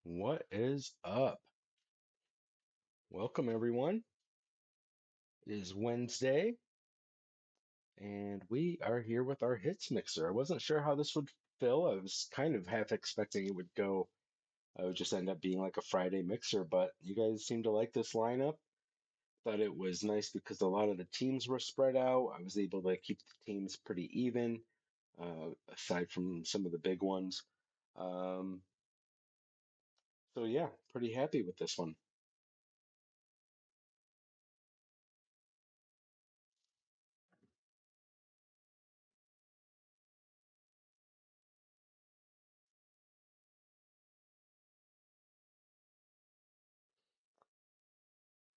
What is up? Welcome, everyone. It is Wednesday, and we are here with our hits mixer. I wasn't sure how this would fill. I was kind of half expecting it would go, I would just end up being like a Friday mixer, but you guys seem to like this lineup. Thought it was nice because a lot of the teams were spread out. I was able to keep the teams pretty even, aside from some of the big ones. Um, so, yeah, pretty happy with this one.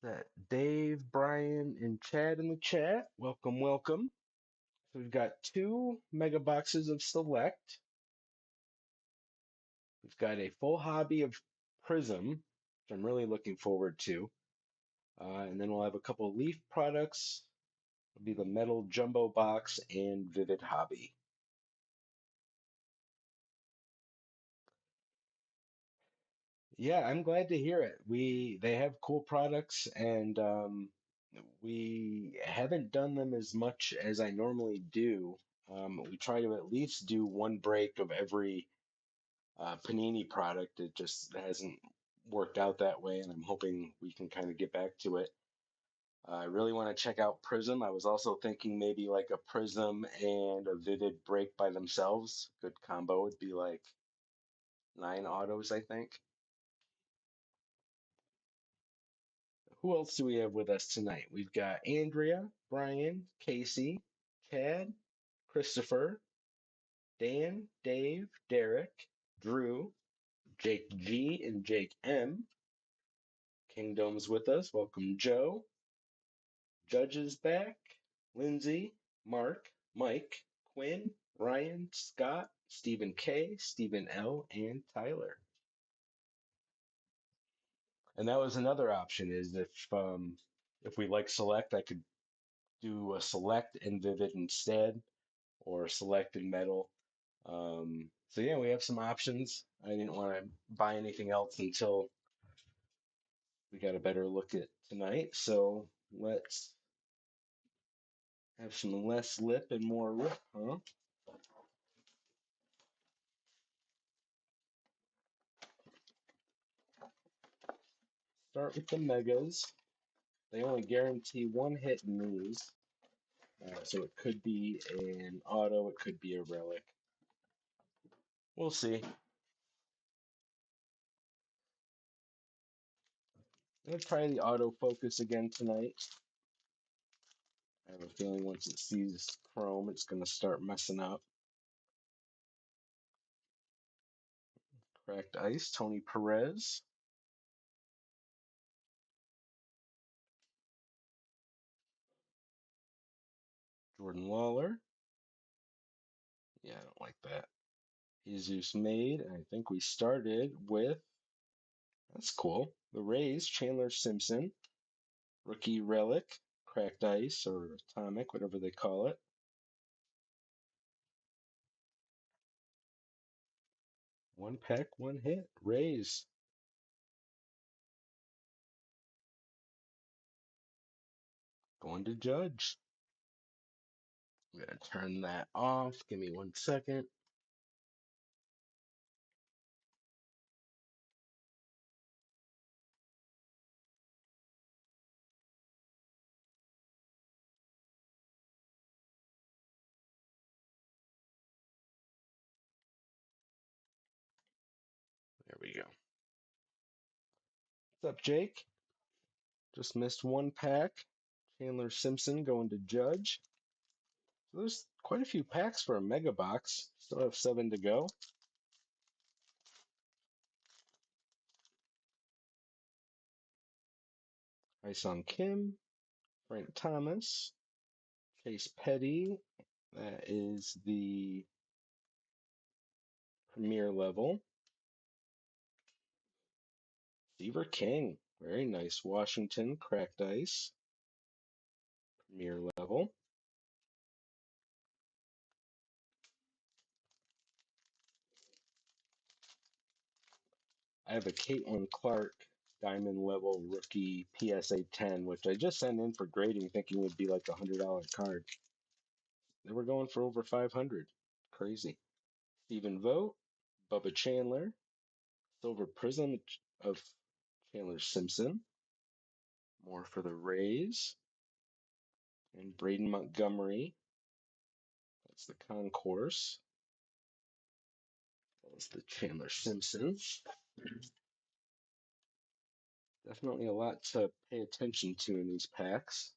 That Dave, Brian, and Chad in the chat. Welcome, welcome. So we've got two mega boxes of Select. We've got a full hobby of Prism, which I'm really looking forward to. And then we'll have a couple of Leaf products. It'll be the Metal Jumbo Box and Vivid Hobby. Yeah, I'm glad to hear it. They have cool products, and we haven't done them as much as I normally do. We try to at least do one break of every Panini product. It just hasn't worked out that way, and I'm hoping we can kind of get back to it. I really want to check out Prism. I was also thinking maybe like a Prism and a Vivid break by themselves. Good combo would be like 9 autos, I think. Who else do we have with us tonight? We've got Andrea, Brian, Casey, Chad, Christopher, Dan, Dave, Derek, Drew, Jake G, and Jake M. Kingdom's with us. Welcome, Joe. Judge is back. Lindsay, Mark, Mike, Quinn, Ryan, Scott, Stephen K, Stephen L, and Tyler. And that was another option is if we like select, I could do a select and vivid instead, or select and metal. So yeah, we have some options. I didn't want to buy anything else until we got a better look at tonight. So let's have some less lip and more rip, huh? Start with the megas. They only guarantee one hit in these. So it could be an auto, it could be a relic. We'll see. I'm gonna try the autofocus again tonight. I have a feeling once it sees chrome, it's gonna start messing up. Cracked ice, Tony Perez, Jordan Lawler. Yeah, I don't like that. Jesus made, and I think we started with, that's cool. The Rays, Chandler Simpson, rookie relic, cracked ice or atomic, whatever they call it. One pack, one hit. Rays. Going to Judge. I'm gonna turn that off. Give me 1 second. There we go. What's up, Jake? Just missed one pack. Chandler Simpson going to Judge. So there's quite a few packs for a mega box. Still have 7 to go. Hyesung Kim, Frank Thomas, Chase Petty. That is the premier level. Seaver King. Very nice. Washington, cracked ice, premier level. I have a Caitlin Clark diamond level rookie PSA 10, which I just sent in for grading, thinking would be like $100 card. They were going for over 500. Crazy. Stephen Vogt, Bubba Chandler, Silver Prism of Chandler Simpson, more for the Rays, and Braden Montgomery. That's the concourse. That's the Chandler Simpsons. Definitely a lot to pay attention to in these packs.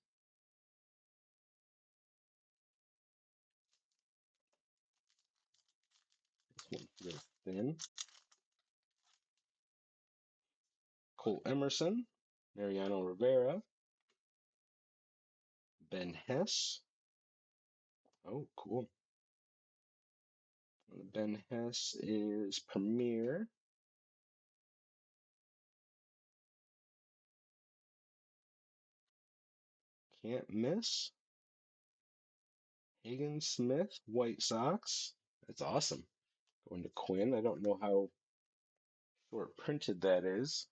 This one feels thin. Cole Emerson, Mariano Rivera, Ben Hess. Oh, cool. Ben Hess is Premier. Can't miss. Hagen Smith, White Sox. That's awesome. Going to Quinn. I don't know how short printed that is.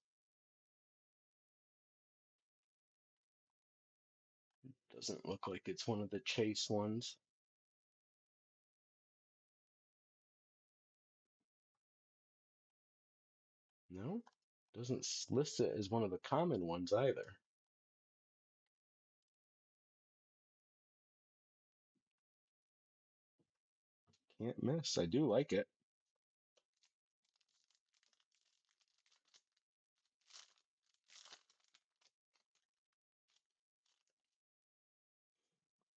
Doesn't look like it's one of the Chase ones. No, doesn't list it as one of the common ones either. Can't miss. I do like it.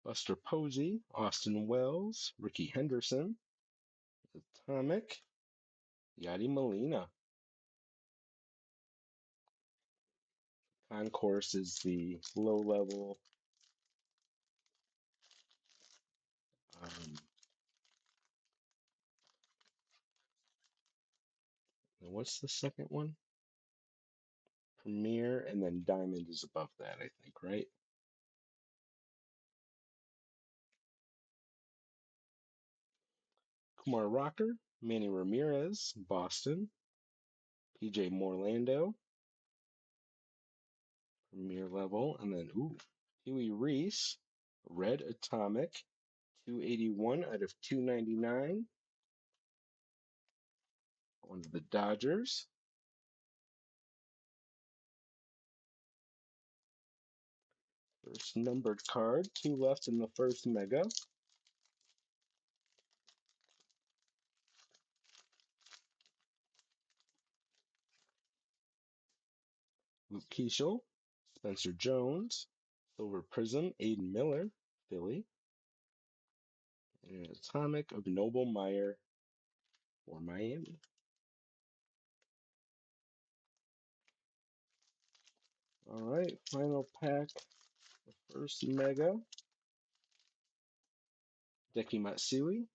Buster Posey, Austin Wells, Ricky Henderson, Atomic, Yadi Molina. Concourse is the low level. Um, what's the second one? Premier, and then Diamond is above that, I think, right? Kumar Rocker, Manny Ramirez, Boston, PJ Morlando, Premier level, and then Huey Reese, Red Atomic, 281 out of 299. One of the Dodgers. First numbered card, two left in the first mega. Luke Keeschel, Spencer Jones, Silver Prism, Aiden Miller, Philly, and an Atomic of Noble Meyer for Miami. All right, final pack, the first mega. Deki Matsui,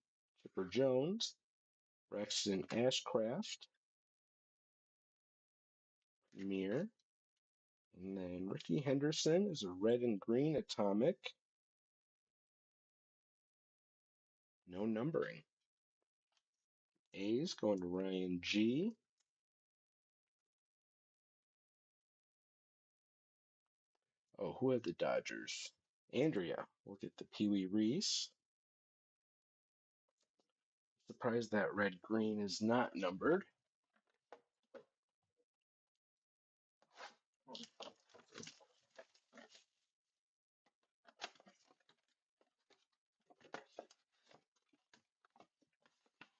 Chipper Jones, Braxton Ashcraft, Mir, and then Ricky Henderson is a red and green Atomic. No numbering. A's going to Ryan G. Oh, who had the Dodgers? Andrea. We'll get the Pee Wee Reese. Surprised that red green is not numbered.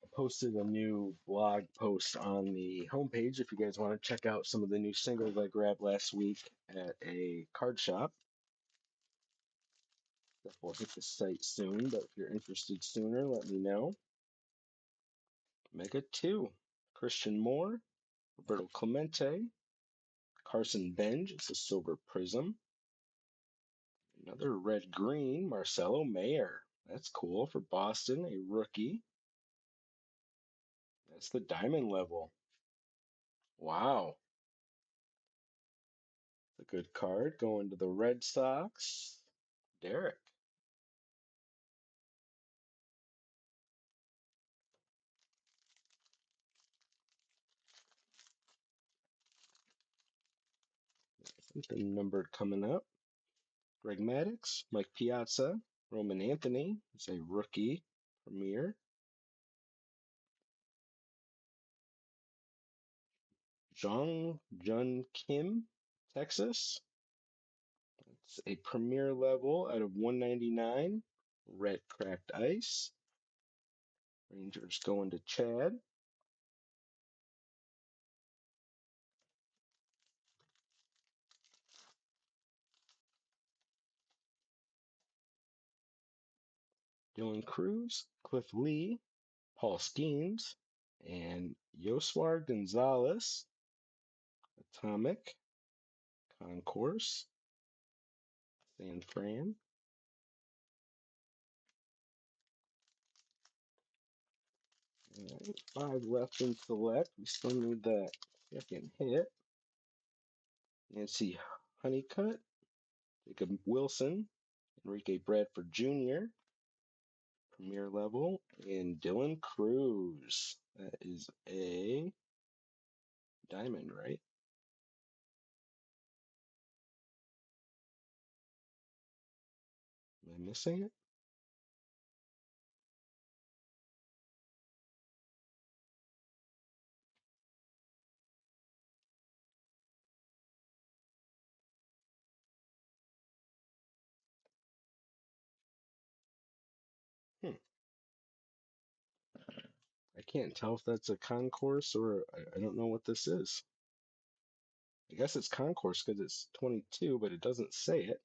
I posted a new blog post on the homepage if you guys want to check out some of the new singles I grabbed last week at a card shop. That will hit the site soon, but if you're interested sooner, let me know. Mega 2, Christian Moore, Roberto Clemente, Carson Benj, it's a silver prism. Another red-green, Marcelo Mayer. That's cool for Boston, a rookie. That's the diamond level. Wow. It's a good card. Going to the Red Sox, Derek. Something numbered coming up. Greg Maddux, Mike Piazza, Roman Anthony is a rookie premier. Jong Jun Kim, Texas. It's a premier level out of 199. Red cracked ice. Rangers going to Chad. Dylan Cruz, Cliff Lee, Paul Skeens, and Yoswar Gonzalez. Atomic, Concourse, San Fran. All right, 5 left in select. We still need that second hit. Nancy Honeycutt, Jacob Wilson, Enrique Bradford Jr., Premier level, and Dylan Cruz. That is a diamond, right? Am I missing it? Hmm. I can't tell if that's a concourse or I don't know what this is. I guess it's concourse because it's 22, but it doesn't say it.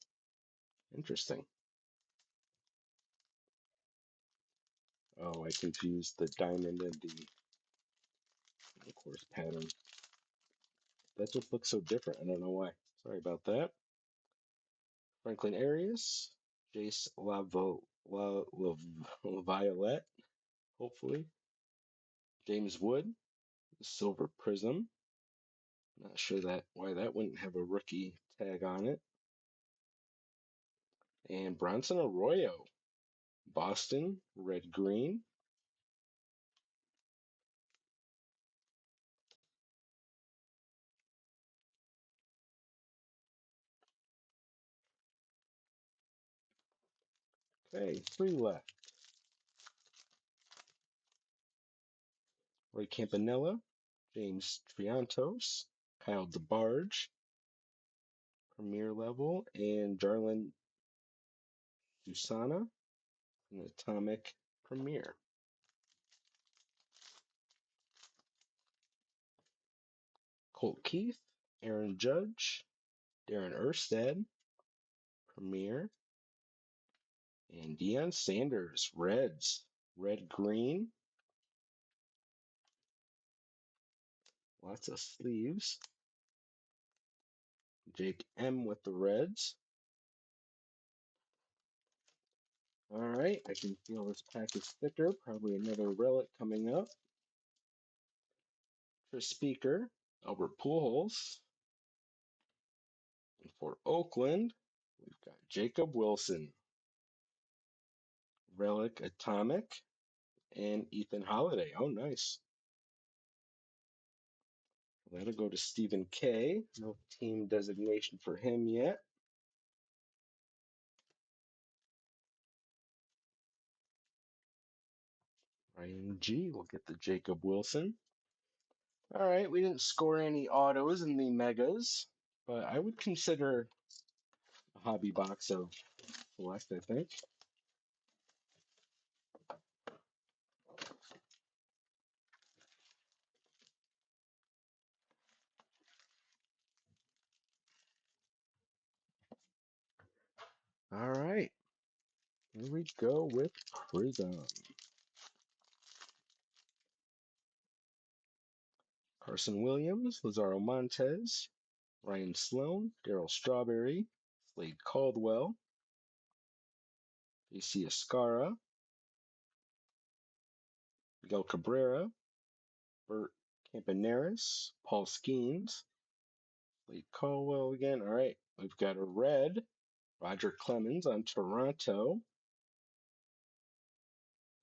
Interesting. Oh, I confused the diamond and the concourse pattern. That just looks so different. I don't know why. Sorry about that. Franklin Arias, Jace Laviolette, hopefully. James Wood, the Silver Prism. Not sure why that wouldn't have a rookie tag on it. And Bronson Arroyo, Boston, red green. Okay, 3 left. Roy Campanella, James Triantos, Kyle DeBarge, Premier level, and Jarlin Susana, an Atomic Premier. Colt Keith, Aaron Judge, Darren Erstad, Premier, and Deion Sanders, Reds, red green. Lots of sleeves. Jake M with the Reds. All right, I can feel this pack is thicker. Probably another relic coming up. Chris Speaker, Albert Pujols. And for Oakland, we've got Jacob Wilson, Relic Atomic, and Ethan Holiday. Oh, nice. That'll go to Stephen K. No team designation for him yet. Ryan G will get the Jacob Wilson. All right, we didn't score any autos in the megas, but I would consider a hobby box of select, I think. All right, here we go with Prism. Carson Williams, Lazaro Montez, Ryan Sloan, Darryl Strawberry, Slade Caldwell, AC Escara, Miguel Cabrera, Bert Campaneris, Paul Skeens, Slade Caldwell again. All right, we've got a red, Roger Clemens on Toronto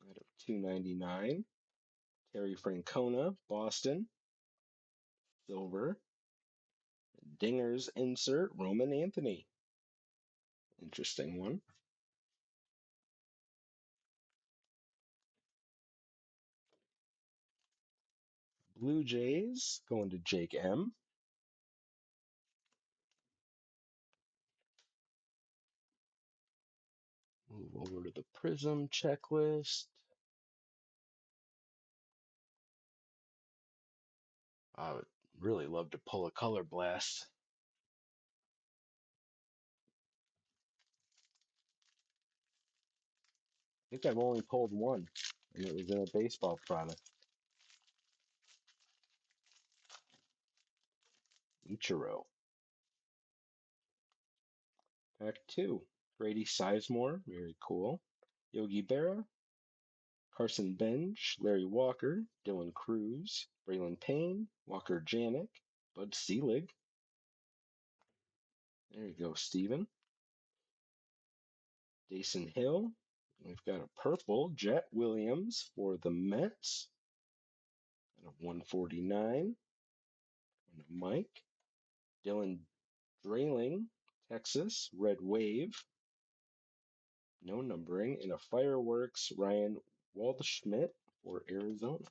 out of 299. Terry Francona, Boston, silver. Dingers insert Roman Anthony. Interesting one. Blue Jays going to Jake M. Move over to the Prism checklist. I would really love to pull a color blast. I think I've only pulled one, and it was in a baseball product. Ichiro. Pack two. Grady Sizemore, very cool. Yogi Berra, Carson Bench, Larry Walker, Dylan Cruz, Braylon Payne, Walker Janik, Bud Selig. There you go, Steven. Jason Hill. We've got a purple Jet Williams for the Mets at a 149. And a Mike. Dylan Drayling, Texas, Red Wave. No numbering. And a Fireworks Ryan Waldschmidt for Arizona.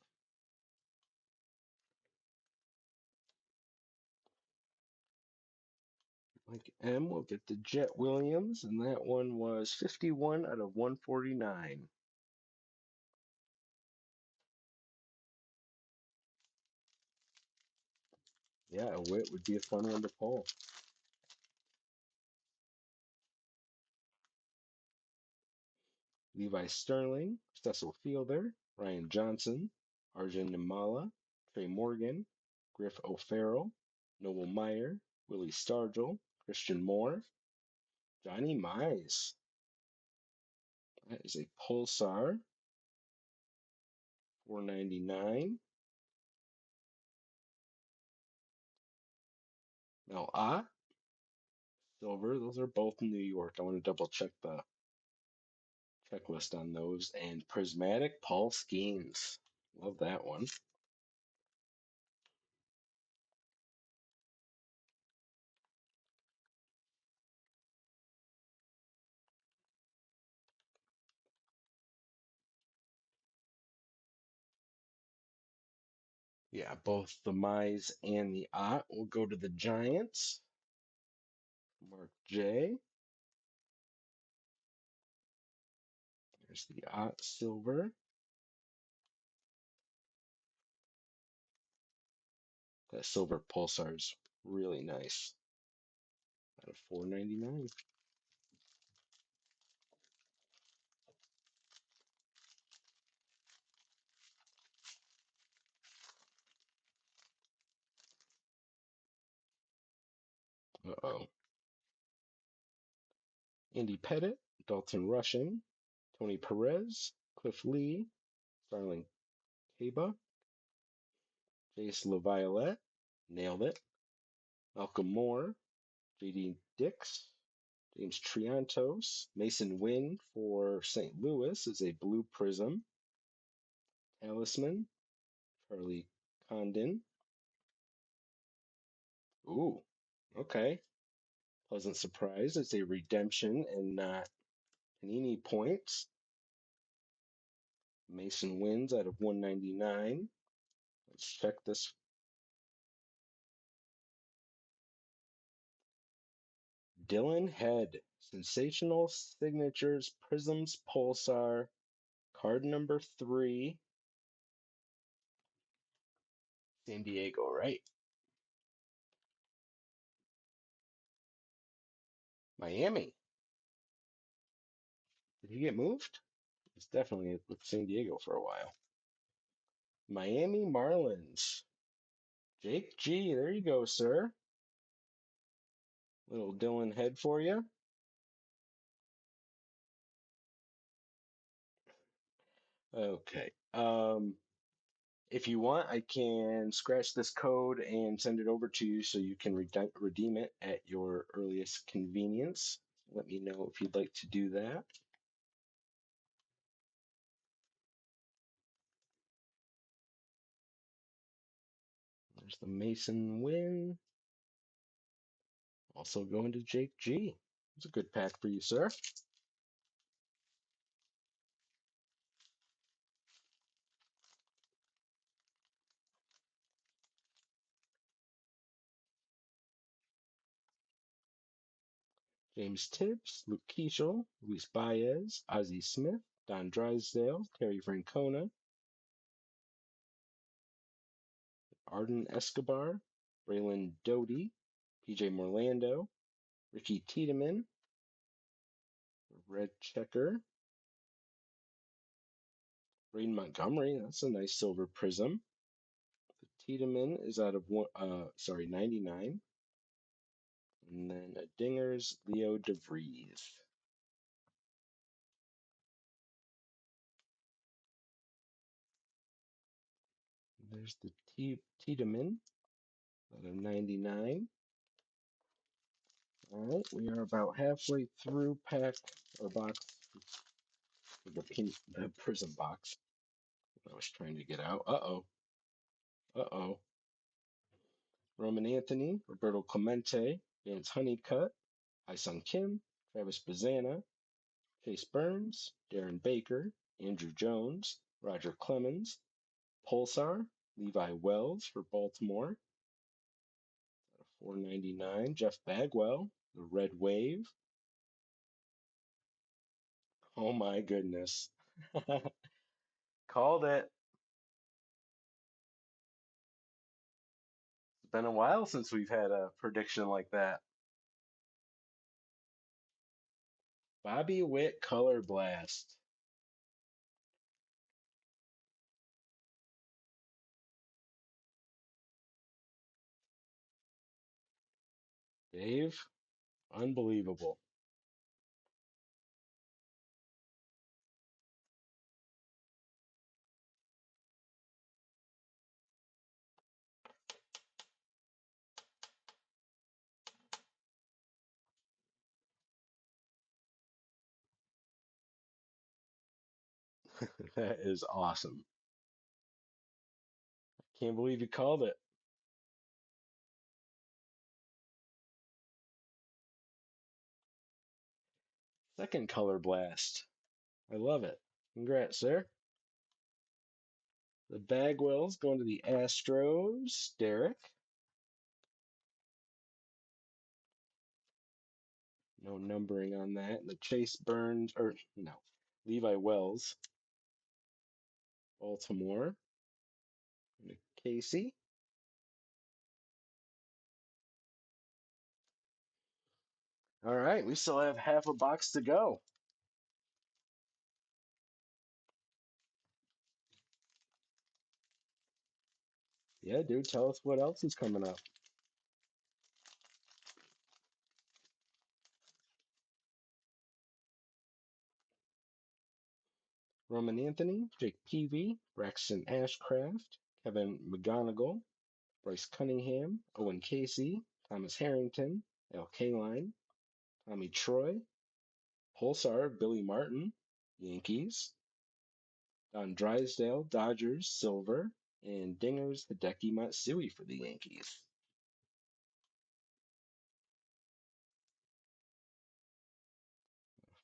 Mike M will get the Jet Williams, and that one was 51 out of 149. Yeah, a Wit would be a fun one to pull. Levi Sterling, Cecil Fielder, Ryan Johnson, Arjun Nimala, Trey Morgan, Griff O'Farrell, Noel Meyer, Willie Stargell, Christian Moore, Johnny Mize. That is a Pulsar, 499. Now, silver, those are both New York. I want to double check the checklist on those. And Prismatic Paul Skeens. Love that one. Yeah, both the Mize and the Ott will go to the Giants. Mark J. There's the Ott Silver. That silver pulsar is really nice. Out of 499. Uh-oh. Andy Pettit, Dalton Rushing, Tony Perez, Cliff Lee, Starling Kaba, Jace LaViolette, nailed it. Malcolm Moore, JD Dix, James Triantos, Mason Wynn for St. Louis is a blue prism. Talisman, Charlie Condon. Ooh, okay. Pleasant surprise. It's a redemption and not Panini points. Mason wins out of 199. Let's check this. Dylan Head, Sensational Signatures, Prisms, Pulsar, card number 3. San Diego, right? Miami. Did he get moved? It's definitely with San Diego for a while. Miami Marlins. Jake G, there you go, sir. Little Dylan Head for you. Okay. If you want, I can scratch this code and send it over to you so you can redeem it at your earliest convenience. Let me know if you'd like to do that. There's the Mason win. Also going to Jake G. It's a good pack for you, sir. James Tibbs, Luke Keeschel, Luis Baez, Ozzie Smith, Don Drysdale, Terry Francona, Arden Escobar, Braylon Doty, PJ Morlando, Ricky Tiedemann, Red Checker, Braden Montgomery. That's a nice silver prism. The Tiedemann is out of 99. And then a Dinger's Leo DeVries. There's the Tiedemann out of 99. All right, we are about halfway through pack or box, the prism box. I was trying to get out. Uh-oh. Uh-oh. Roman Anthony, Roberto Clemente, Vance Honeycutt, Sung Kim, Travis Bazana, Chase Burns, Darren Baker, Andrew Jones, Roger Clemens, Pulsar, Levi Wells for Baltimore, 499, Jeff Bagwell, the Red Wave. Oh my goodness. Called it. It's been a while since we've had a prediction like that. Bobby Witt Color Blast. Dave, unbelievable. That is awesome. Can't believe you called it. Second Color Blast. I love it. Congrats, sir. The Bagwells going to the Astros. Derek. No numbering on that. The Chase Burns, or no, Levi Wells, Baltimore. And the Casey. All right, we still have half a box to go. Yeah, dude, tell us what else is coming up. Roman Anthony, Jake Peavy, Braxton Ashcraft, Kevin McGonigal, Bryce Cunningham, Owen Casey, Thomas Harrington, Al Kaline, Tommy Troy, Pulsar, Billy Martin, Yankees, Don Drysdale, Dodgers, Silver, and Dingers, Hideki Matsui for the Yankees.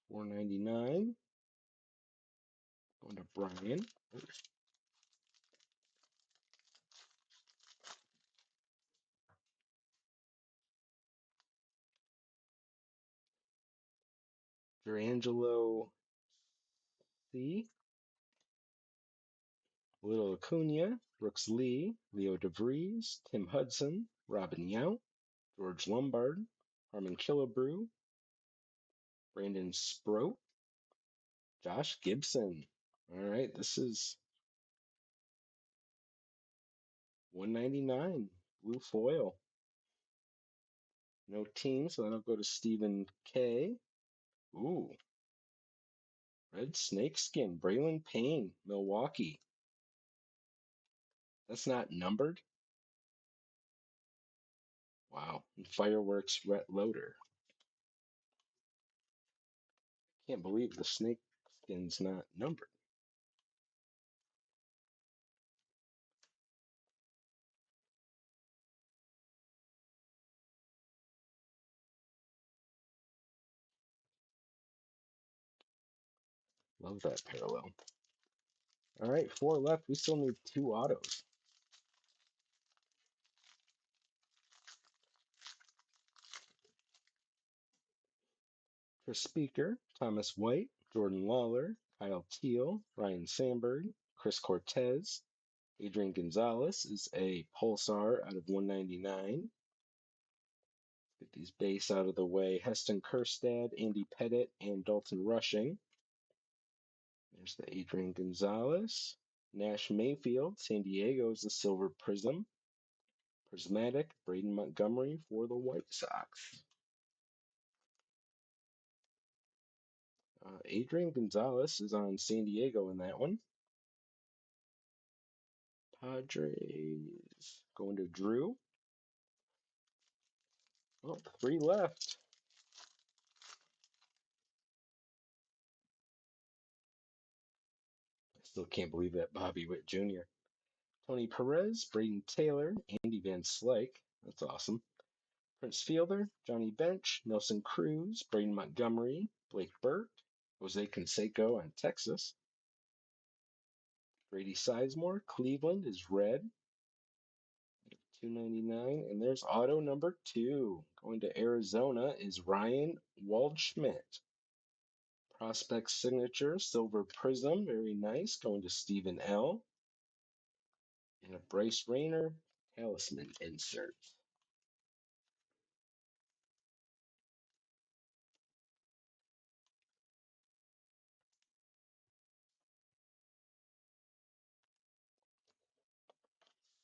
499. Going to Brian. Durangelo C. Little Acuna, Brooks Lee, Leo DeVries, Tim Hudson, Robin Yount, George Lombard, Harmon Killebrew, Brandon Sproat, Josh Gibson. All right, this is 199, blue foil. No team, so then I'll go to Stephen K. Ooh, red snakeskin, Braylon Payne, Milwaukee. That's not numbered? Wow. And Fireworks Rhett Loader. Can't believe the snakeskin's not numbered. Love that parallel. All right, four left. We still need two autos. Chris Speaker, Thomas White, Jordan Lawler, Kyle Teal, Ryan Sandberg, Chris Cortez, Adrian Gonzalez is a Pulsar out of 199. Get these base out of the way. Heston Kjerstad, Andy Pettit, and Dalton Rushing. There's the Adrian Gonzalez. Nash Mayfield, San Diego is the Silver Prism. Prismatic, Braden Montgomery for the White Sox. Adrian Gonzalez is on San Diego in that one. Padres going to Drew. Oh, three left. I still can't believe that Bobby Witt Jr. Tony Perez, Braden Taylor, Andy Van Slyke. That's awesome. Prince Fielder, Johnny Bench, Nelson Cruz, Braden Montgomery, Blake Burt, Jose Canseco on Texas. Grady Sizemore, Cleveland is red. 299. And there's auto number 2. Going to Arizona is Ryan Waldschmidt. Prospect signature, Silver Prism. Very nice. Going to Stephen L. And a Bryce Rayner talisman insert.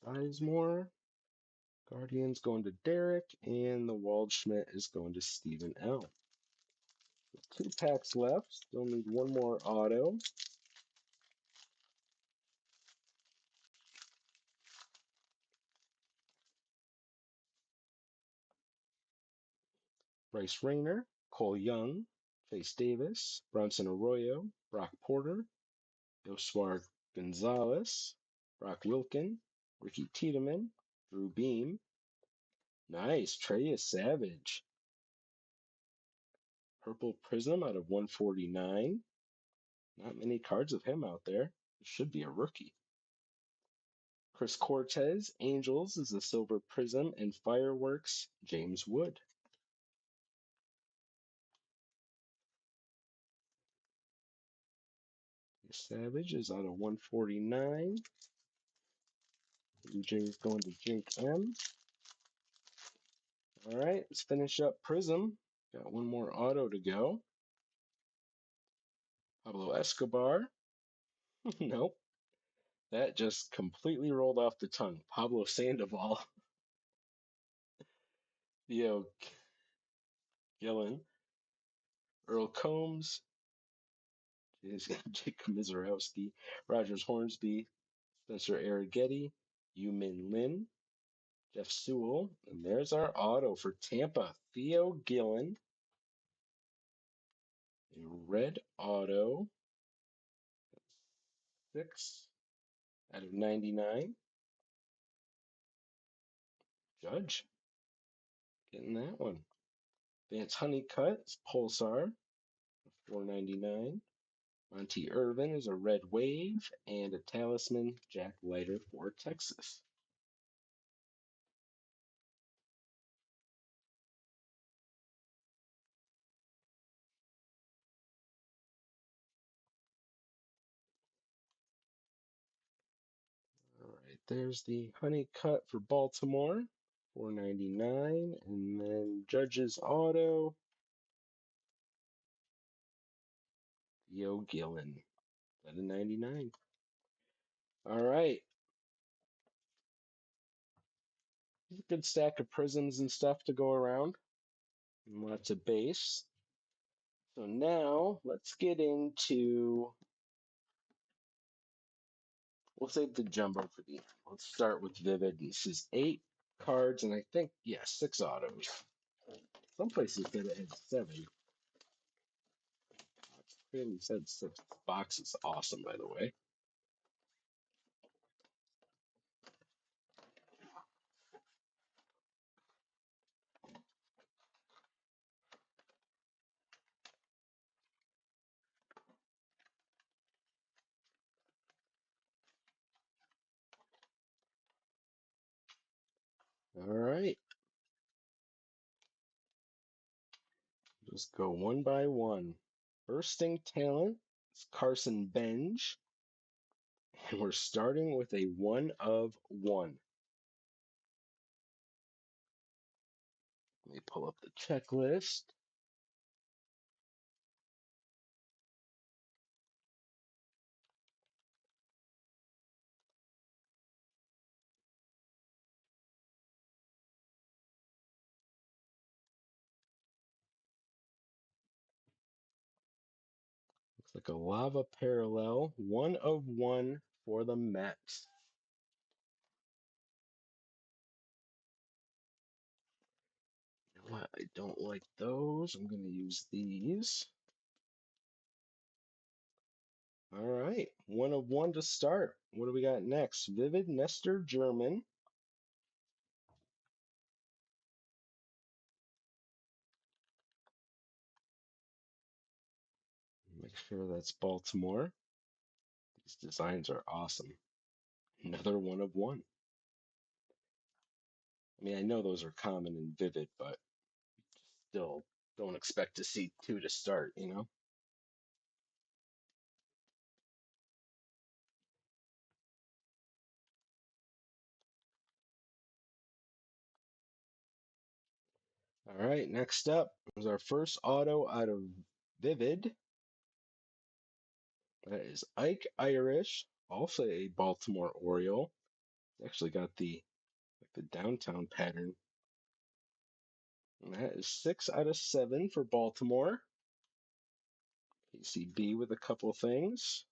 Sizemore. Guardians going to Derek. And the Waldschmidt is going to Stephen L. 2 packs left. Still need one more auto. Bryce Rayner, Cole Young, Chase Davis, Bronson Arroyo, Brock Porter, Yosuar Gonzalez, Brock Wilken, Ricky Tiedemann, Drew Beam. Nice, Trey Savage. Purple Prism out of 149. Not many cards of him out there. It should be a rookie. Chris Cortez, Angels is a Silver Prism, and Fireworks, James Wood. Savage is out of 149. Blue Jays going to Jake M. All right, let's finish up Prism. Got one more auto to go. Pablo Escobar. Nope. That just completely rolled off the tongue. Pablo Sandoval. Theo Gillen. Earl Combs. Jake Mizorowski. Rogers Hornsby. Spencer Arrighetti. Yu-Min Lin. Jeff Sewell. And there's our auto for Tampa. Theo Gillen. A red auto. 6 out of 99. Judge. Getting that one. Vance Honeycutt is Pulsar, 499. Monty Irvin is a Red Wave, and a Talisman Jack Leiter for Texas. All right, there's the Honeycutt for Baltimore, 499, and then Judge's Auto, Theo Gillen, 799. All right, a good stack of prisms and stuff to go around, and lots of base. So now let's get into. We'll save the jumbo for the end. Let's start with Vivid. This is 8 cards, and I think, yeah, 6 autos. Some places said it had 7. It clearly said 6. The box is awesome, by the way. All right, just go one by one. Bursting talent is Carson Benj, and we're starting with a 1 of 1. Let me pull up the checklist. Looks like a lava parallel, 1 of 1 for the Mets. You know what? I don't like those. I'm going to use these. All right, 1 of 1 to start. What do we got next? Vivid Nestor German. Make sure that's Baltimore. These designs are awesome. Another 1 of 1. I mean, I know those are common and vivid, but still don't expect to see two to start, you know? All right, next up is our first auto out of Vivid. That is Ike Irish, also a Baltimore Oriole. It's actually got the downtown pattern. And that is 6 out of 7 for Baltimore. PCB with a couple things.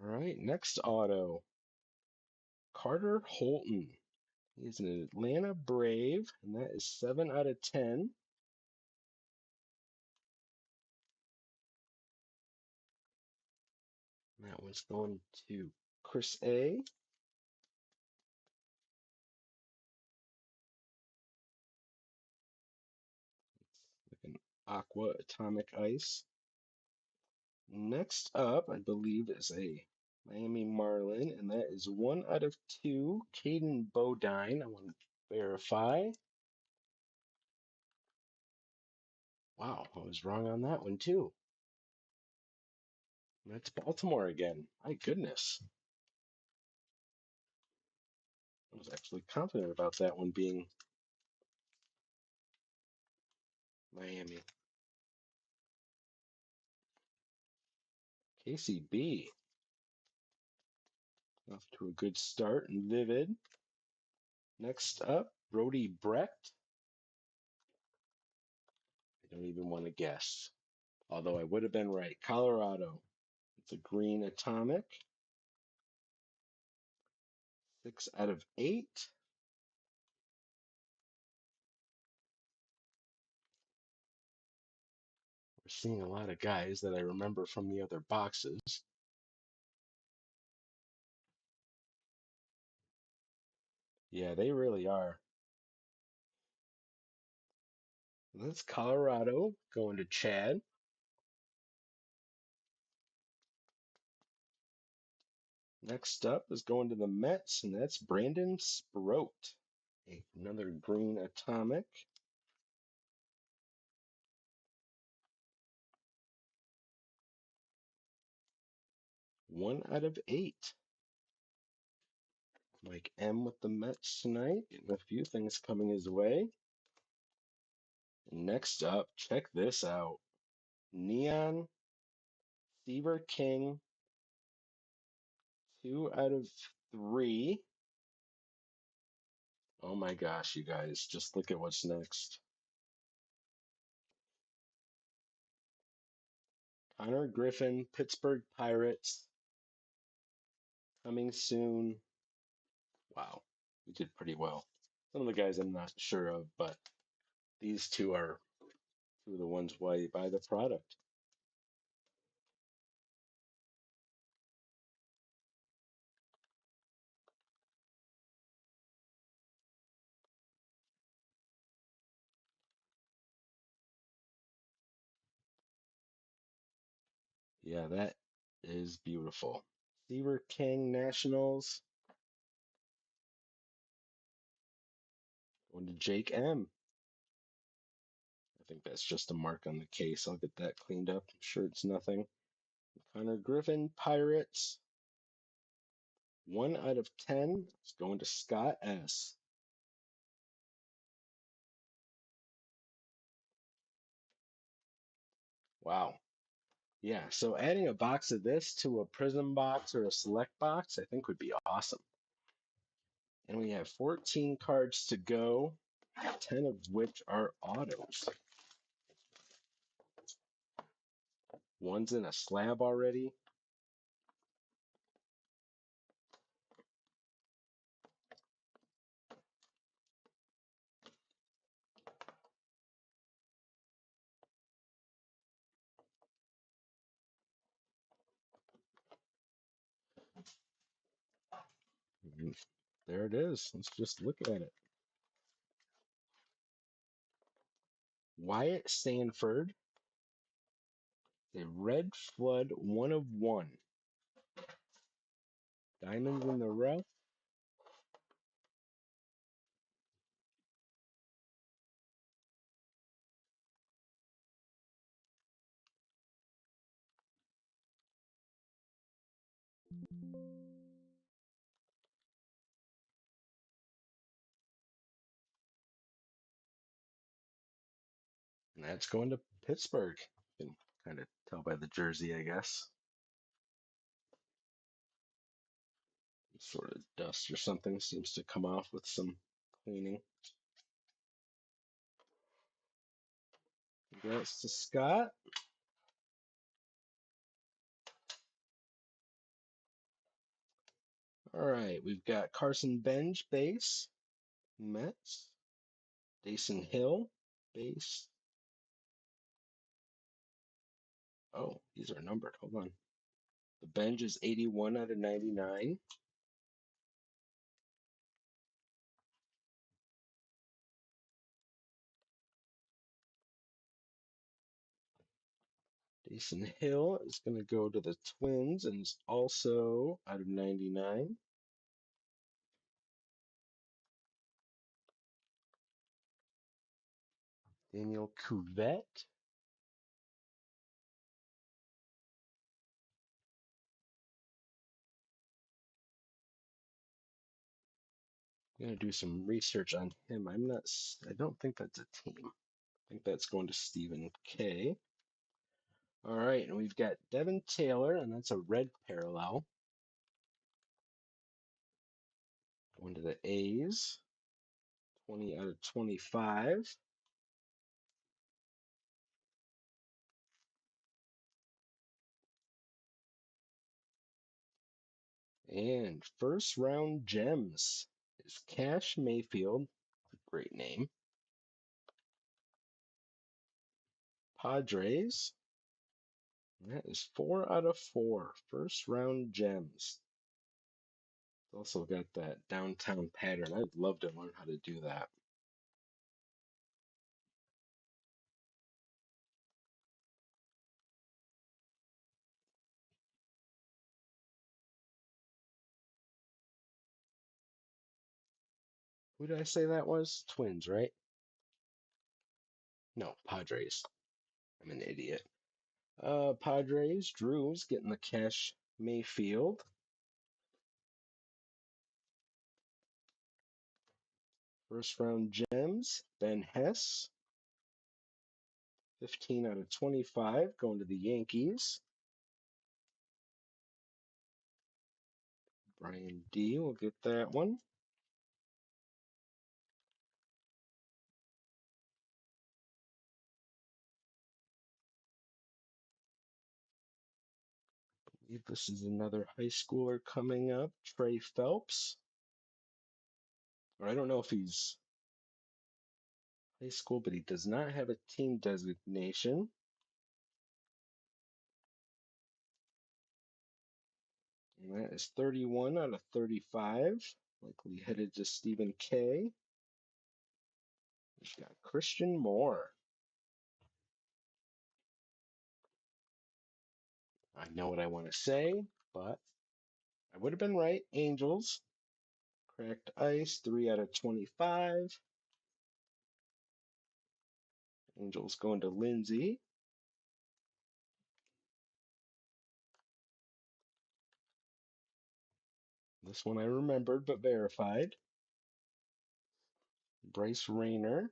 All right, next auto. Carter Holton. He's an Atlanta Brave, and that is 7 out of 10. And that one's going to Chris A. It's like an aqua atomic ice. Next up, I believe, is a Miami Marlin, and that is 1 out of 2. Caden Bodine. I want to verify. Wow, I was wrong on that one too. That's Baltimore again. My goodness. I was actually confident about that one being Miami. KCB off to a good start and vivid. Next up, Brody Brecht. I don't even want to guess, although I would have been right. Colorado. It's a green atomic. 6 out of 8. We're seeing a lot of guys that I remember from the other boxes. Yeah, they really are. That's Colorado going to Chad. Next up is going to the Mets, and that's Brandon Sproat. Another green atomic. 1 out of 8. Mike M with the Mets tonight, getting a few things coming his way. And next up, check this out. Neon Seaver King, 2 out of 3. Oh my gosh, you guys, just look at what's next. Connor Griffin, Pittsburgh Pirates, coming soon. Wow, we did pretty well. Some of the guys I'm not sure of, but these two are two of the ones why you buy the product. Yeah, that is beautiful. Seaver King Nationals going to Jake M. I think that's just a mark on the case. I'll get that cleaned up. I'm sure it's nothing. Connor Griffin Pirates. 1 out of 10. It's going to Scott S. Wow. Yeah, so adding a box of this to a Prism box or a Select box, I think would be awesome. And we have 14 cards to go, 10 of which are autos. One's in a slab already. Mhm. There it is. Let's just look at it. Wyatt Sanford, a red flood, 1 of 1. Diamonds in the rough. And that's going to Pittsburgh. You can kind of tell by the jersey, I guess. Sort of dust or something seems to come off with some cleaning. Congrats to Scott. All right, we've got Carson Bench, base, Mets. Jason Hill, base. Oh, these are numbered. Hold on. The bench is 81 out of 99. Jason Hill is going to go to the Twins and is also out of 99. Daniel Cuvette. I'm going to do some research on him. I don't think that's a team. I think that's going to Stephen K. All right, and we've got Devin Taylor, and that's a red parallel. Going to the A's. 20 out of 25. And first round gems is Cash Mayfield, a great name. Padres. That is 4 out of 4. First round gems. It's also got that downtown pattern. I'd love to learn how to do that. Who did I say that was? Twins, right? No, Padres. I'm an idiot. Padres, Drew's getting the Cash Mayfield. First round gems, Ben Hess. 15 out of 25 going to the Yankees. Brian D will get that one. I believe this is another high schooler coming up, Trey Phelps. Or I don't know if he's high school, but he does not have a team designation. And that is 31 out of 35. Likely headed to Stephen K. We've got Christian Moore. I know what I want to say, but I would have been right. Angels. Cracked ice, 3 out of 25. Angels going to Lindsay. This one I remembered but verified. Bryce Rayner.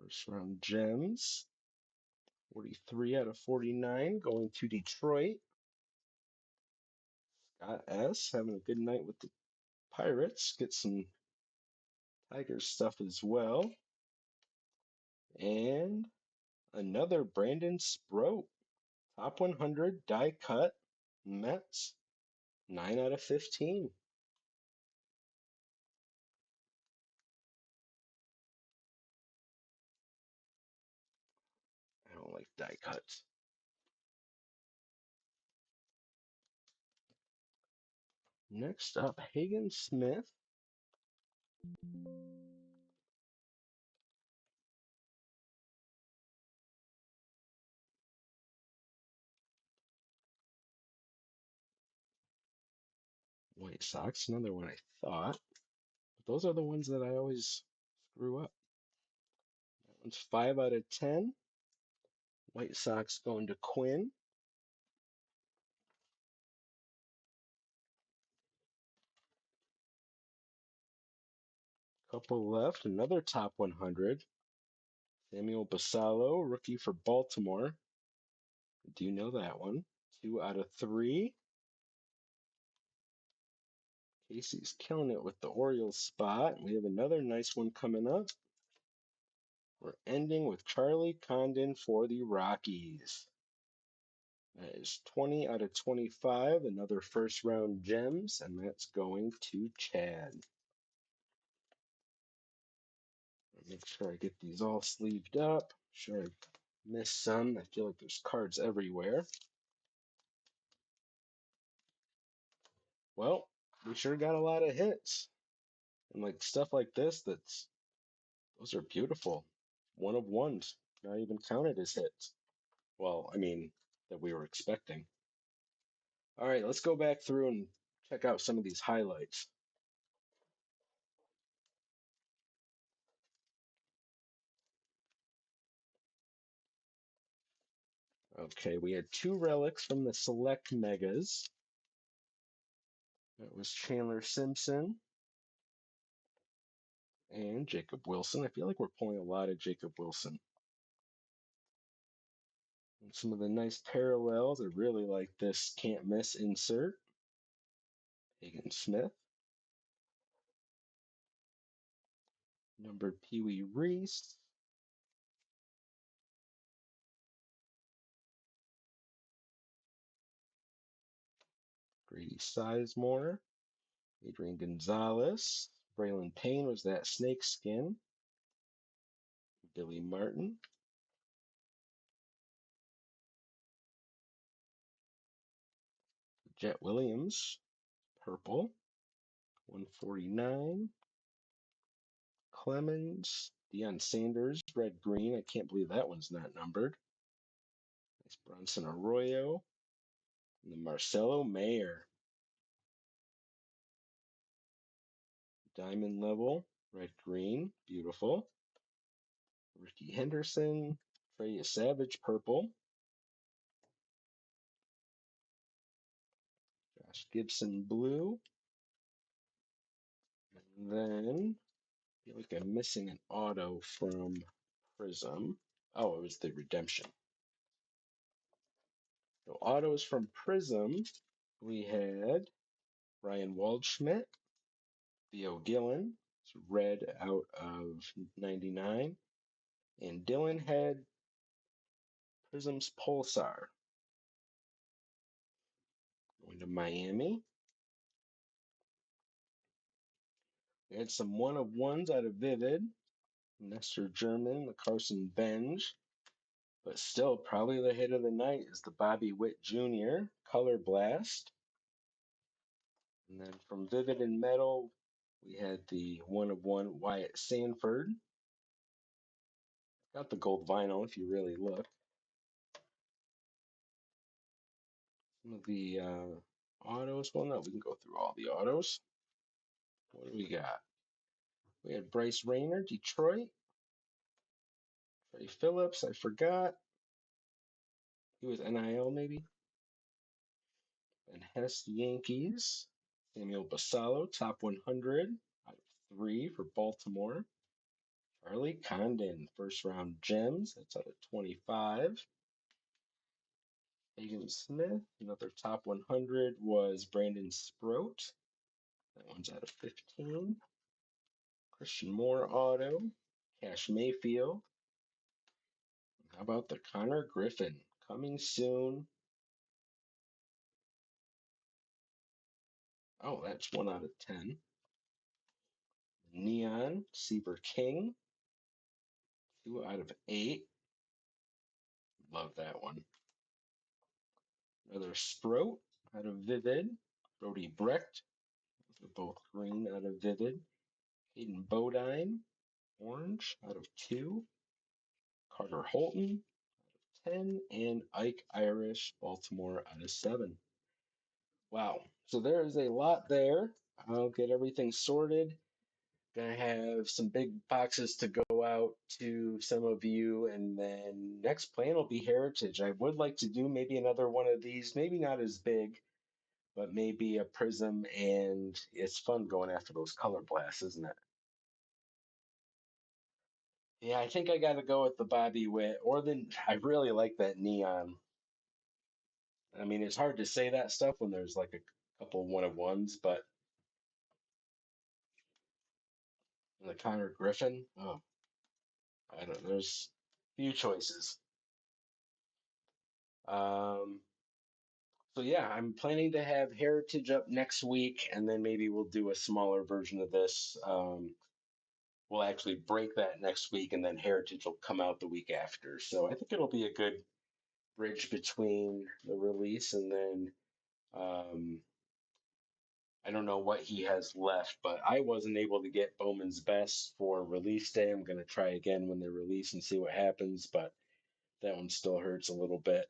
First round gems. 43 out of 49 going to Detroit. Scott S. having a good night with the Pirates. Get some Tigers stuff as well. And another Brandon Sproat. Top 100 die cut Mets. 9 out of 15. I don't like die cuts. Next up, Hagen Smith. White Sox, another one I thought. But those are the ones that I always screw up. That one's 5 out of 10. White Sox going to Quinn. Couple left. Another top 100. Samuel Basallo, rookie for Baltimore. Do you know that one? 2 out of 3. Casey's killing it with the Orioles spot. We have another nice one coming up. We're ending with Charlie Condon for the Rockies. That is 20 out of 25, another first round gems, and that's going to Chad. Make sure I get these all sleeved up. Sure I missed some. I feel like there's cards everywhere. Well, we sure got a lot of hits. And like stuff like this, those are beautiful. One of ones, not even counted as hits. Well, I mean, that we were expecting. All right, let's go back through and check out some of these highlights. Okay, we had two relics from the Select Megas. That was Chandler Simpson and Jacob Wilson. I feel like we're pulling a lot of Jacob Wilson. And some of the nice parallels. I really like this can't miss insert. Hagen Smith. Numbered Pee Wee Reese. Grady Sizemore. Adrian Gonzalez. Braylon Payne was that snake skin. Billy Martin. Jet Williams. Purple. 149. Clemens. Deion Sanders. Red green. I can't believe that one's not numbered. Nice Bronson Arroyo. And the Marcelo Mayer. Diamond level. Red green. Beautiful. Ricky Henderson. Trey Savage. Purple. Josh Gibson. Blue. And then I feel like I'm missing an auto from Prism. Oh, it was the Redemption. So autos from Prism. We had Ryan Waldschmidt. Theo Gillen. It's red out of 99. And Dylan had Prism's Pulsar. Going to Miami. We had some one of ones out of Vivid. Nestor German, the Carson Benj. But still, probably the hit of the night is the Bobby Witt Jr. Color Blast. And then from Vivid and Metal, we had the one of one Wyatt Sanford. Got the gold vinyl if you really look. Some of the autos. Well, no, we can go through all the autos. What do we got? We had Bryce Rayner, Detroit. Freddie Phillips, I forgot. He was NIL maybe. And Hess, Yankees. Samuel Basallo, top 100 out of 3 for Baltimore. Charlie Condon, first round gems. That's out of 25. Hagen Smith, another top 100 was Brandon Sproat. That one's out of 15. Christian Moore auto. Cash Mayfield. How about the Connor Griffin? Coming soon. Oh, that's 1 out of 10. Neon, Seaver King. 2 out of 8. Love that one. Another Sproat out of Vivid. Brody Brecht. They're both green out of Vivid. Hayden Bodine. Orange out of 2. Carter Holton out of 10. And Ike Irish, Baltimore out of 7. Wow. So there is a lot there. I'll get everything sorted. Gonna have some big boxes to go out to some of you, and then next plan will be Heritage. I would like to do maybe another one of these, maybe not as big, but maybe a prism, and it's fun going after those color blasts, isn't it? Yeah, I think I gotta go with the Bobby Witt, or the I really like that neon. I mean, it's hard to say that stuff when there's like a couple one of ones, but the Connor Griffin, oh, I don't know, there's few choices. Um, So yeah, I'm planning to have Heritage up next week, and then maybe we'll do a smaller version of this. We'll actually break that next week, and then Heritage will come out the week after. So I think it'll be a good bridge between the release and then um, I don't know what he has left, but I wasn't able to get Bowman's Best for release day. I'm gonna try again when they release and see what happens, but that one still hurts a little bit.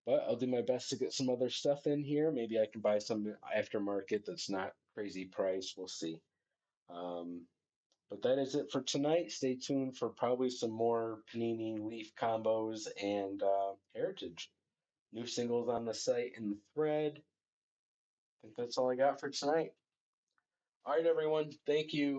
But I'll do my best to get some other stuff in here. Maybe I can buy some aftermarket that's not crazy price. We'll see. Um, but that is it for tonight. Stay tuned for probably some more Panini Leaf combos and Heritage. New singles on the site and the thread. I think that's all I got for tonight. All right, everyone. Thank you.